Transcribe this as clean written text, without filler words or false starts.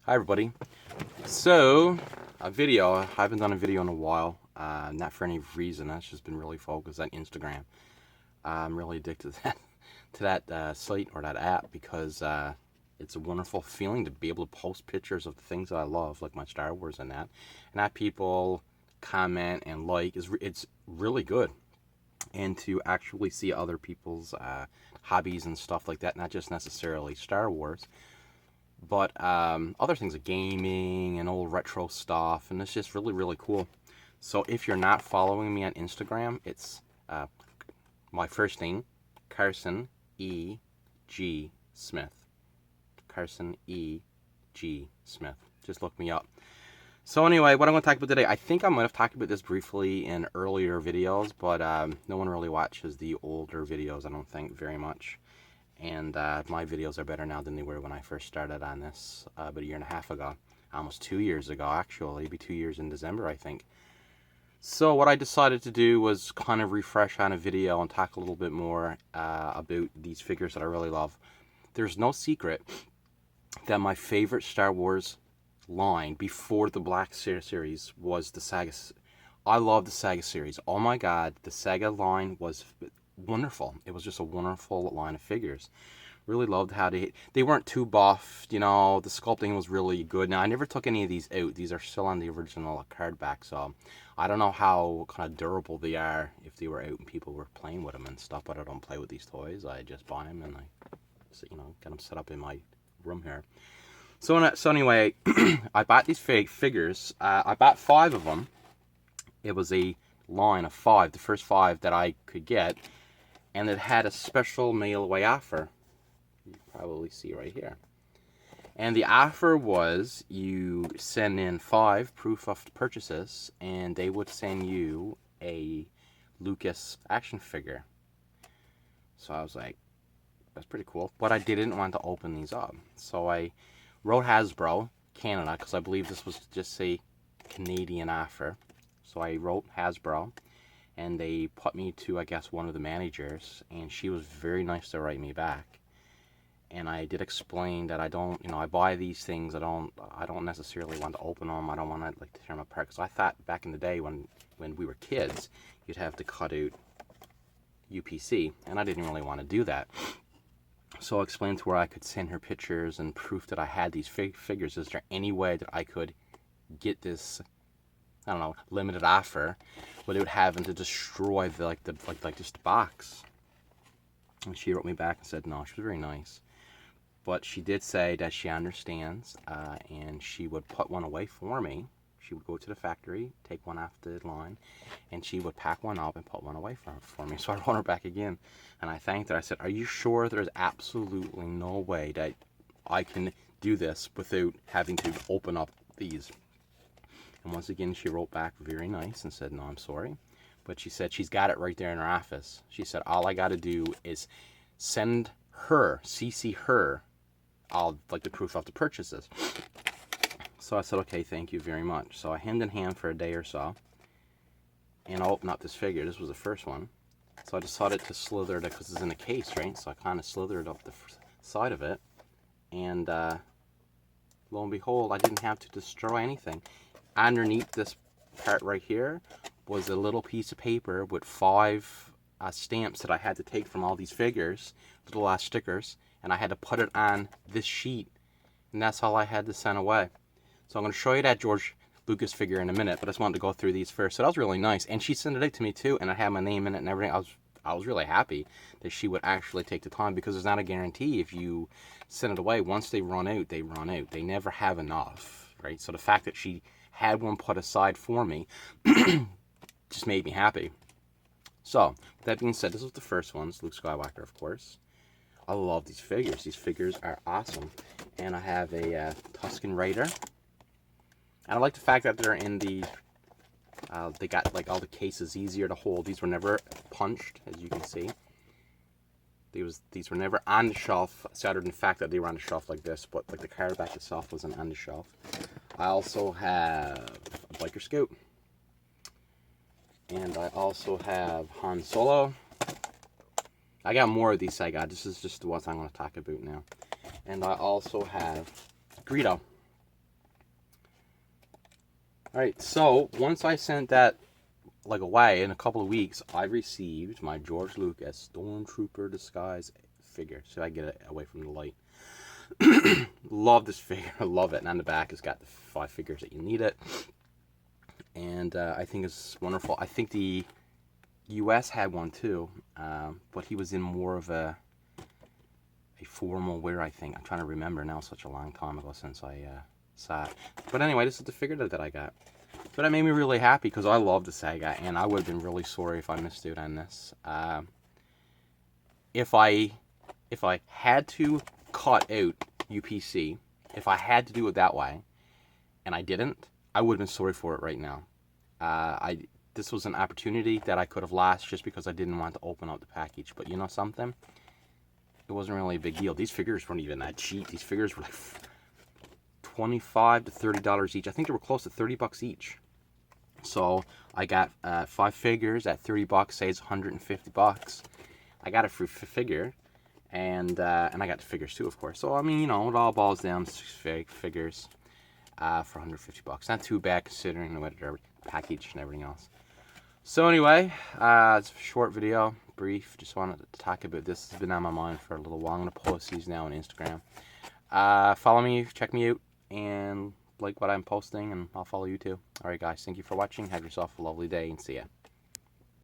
Hi everybody. So, a video. I haven't done a video in a while. Not for any reason. That's just been really focused on Instagram. I'm really addicted to that site or that app because it's a wonderful feeling to be able to post pictures of the things that I love, like my Star Wars and have people comment and like. It's really good, and to actually see other people's hobbies and stuff like that, not just necessarily Star Wars. But other things like gaming and old retro stuff, and it's just really, really cool. So if you're not following me on Instagram, it's my first name, Carson E. G. Smith. Carson E. G. Smith. Just look me up. So anyway, what I'm going to talk about today, I think I might have talked about this briefly in earlier videos, but no one really watches the older videos, I don't think, very much. And my videos are better now than they were when I first started on this about a year and a half ago. Almost 2 years ago, actually. It'll be 2 years in December, I think. So what I decided to do was kind of refresh on a video and talk a little bit more about these figures that I really love. There's no secret that my favorite Star Wars line before the Black Series was the SAGA. I love the SAGA series. Oh my god, the SAGA line was wonderful. It was just a wonderful line of figures. Really loved how they weren't too buffed, you know, the sculpting was really good. Now, I never took any of these out. These are still on the original card back, so I don't know how kind of durable they are if they were out and people were playing with them and stuff, but I don't play with these toys. I just buy them and I, you know, get them set up in my room here. So anyway, I bought these figures. I bought 5 of them. It was a line of 5, the first 5 that I could get. And it had a special mail away offer. You can probably see right here. And the offer was you send in 5 proof of purchases and they would send you a Lucas action figure. So I was like, that's pretty cool. But I didn't want to open these up. So I wrote Hasbro Canada, because I believe this was just a Canadian offer. So I wrote Hasbro. And they put me to, I guess, one of the managers, and she was very nice to write me back. And I did explain that I don't, you know, I buy these things, I don't necessarily want to open them, I don't want to, like, tear them apart, because I thought back in the day when we were kids, you'd have to cut out UPC, and I didn't really want to do that. So I explained to her I could send her pictures and proof that I had these figures. Is there any way that I could get this, I don't know, limited offer without having to destroy the just the box? And she wrote me back and said no. She was very nice, but she did say that she understands, and she would put one away for me. She would go to the factory, take one off the line, and she would pack one up and put one away for me. So I wrote her back again, and I thanked her. I said, are you sure there's absolutely no way that I can do this without having to open up these? And once again, she wrote back very nice and said, no, I'm sorry. But she said she's got it right there in her office. She said, all I got to do is send her, CC her, like the proof of the purchases. So I said, okay, thank you very much. So I hand in hand for a day or so. And I opened up this figure. This was the first one. So I decided to slither it, because it's in a case, right? So I kind of slithered up the side of it. And lo and behold, I didn't have to destroy anything. Underneath this part right here was a little piece of paper with 5 stamps that I had to take from all these figures, little stickers, and I had to put it on this sheet, and that's all I had to send away. So I'm going to show you that George Lucas figure in a minute, but I just wanted to go through these first. So that was really nice, and she sent it out to me too, and I had my name in it and everything. I was really happy that she would actually take the time, because there's not a guarantee if you send it away. Once they run out, they run out. They never have enough, right? So the fact that she had one put aside for me just made me happy. So, with that being said, this was the first one. It's Luke Skywalker, of course. I love these figures. These figures are awesome. And I have a Tusken Raider. And I like the fact that they're in the, they got like all the cases easier to hold. These were never punched, as you can see. These were never on the shelf, other than the fact that they were on the shelf like this, but like the card back itself wasn't on the shelf. I also have a Biker Scout. And I also have Han Solo. I got more of these SAGA. This is just the ones I'm going to talk about now. And I also have Greedo. Alright, so once I sent that like away in a couple of weeks, I received my George Lucas Stormtrooper disguise figure. So I get it away from the light. Love this figure. I love it. And on the back, it's got the 5 figures that you need it. And I think it's wonderful. I think the US had one too, but he was in more of a formal wear, I think. I'm trying to remember now, such a long time ago since I saw it. But anyway, this is the figure that I got. But it made me really happy because I love the SAGA, and I would have been really sorry if I missed out on this. If I had to cut out UPC, if I had to do it that way, and I didn't, I would have been sorry for it right now. This was an opportunity that I could have lost just because I didn't want to open up the package. But you know something? It wasn't really a big deal. These figures weren't even that cheap. These figures were like $25 to $30 each. I think they were close to 30 bucks each. So I got 5 figures at 30 bucks, say it's 150 bucks. I got it for figure, and I got the figures too, of course. So I mean, you know, it all boils down to figures for 150 bucks. Not too bad considering the package and everything else. So anyway, it's a short video, brief. Just wanted to talk about this. It's been on my mind for a little while. I'm gonna post these now on Instagram. Follow me, check me out, and like what I'm posting, and I'll follow you too. Alright guys, thank you for watching. Have yourself a lovely day, and see ya.